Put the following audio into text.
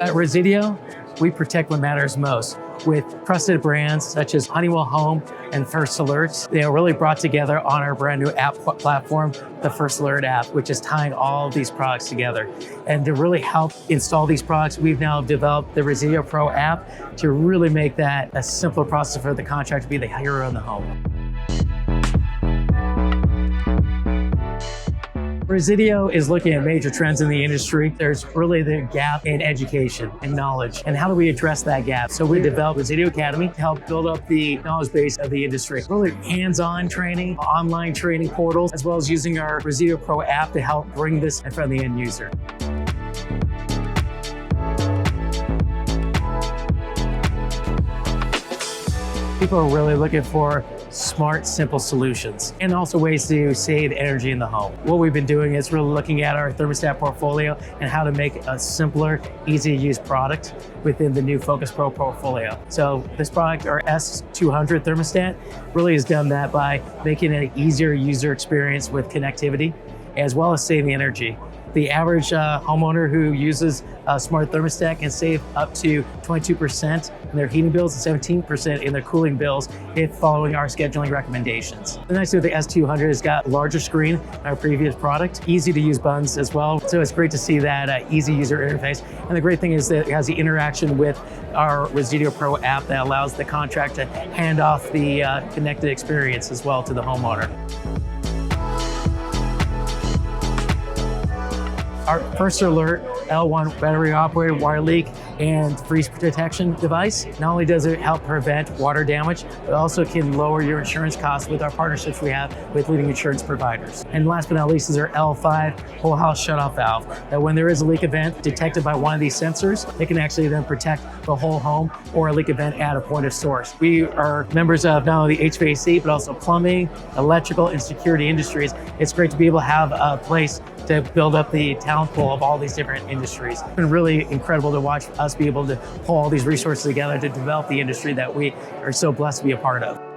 At Resideo, we protect what matters most with trusted brands such as Honeywell Home and First Alert. They are really brought together on our brand new app platform, the First Alert app, which is tying all of these products together. And to really help install these products, we've now developed the Resideo Pro app to really make that a simpler process for the contractor to be the hero in the home. Resideo is looking at major trends in the industry. There's really the gap in education and knowledge. And how do we address that gap? So we developed Resideo Academy to help build up the knowledge base of the industry. Really hands-on training, online training portals, as well as using our Resideo Pro app to help bring this in front of the end user. People are really looking for smart, simple solutions and also ways to save energy in the home. What we've been doing is really looking at our thermostat portfolio and how to make a simpler, easy to use product within the new FocusPRO portfolio. So this product, our S200 thermostat, really has done that by making it an easier user experience with connectivity, as well as saving energy. The average homeowner who uses a smart thermostat can save up to 22% in their heating bills and 17% in their cooling bills if following our scheduling recommendations. The nice thing with the S200 has got a larger screen than our previous product, easy to use buttons as well. So it's great to see that easy user interface. And the great thing is that it has the interaction with our Resideo Pro app that allows the contractor to hand off the connected experience as well to the homeowner. Our First Alert L1 battery operated water leak and freeze protection device. Not only does it help prevent water damage, but also can lower your insurance costs with our partnerships we have with leading insurance providers. And last but not least is our L5 whole house shutoff valve, that when there is a leak event detected by one of these sensors, it can actually then protect the whole home or a leak event at a point of source. We are members of not only the HVAC, but also plumbing, electrical, and security industries. It's great to be able to have a place to build up the talent pool of all these different industries. It's been really incredible to watch us be able to pull all these resources together to develop the industry that we are so blessed to be a part of.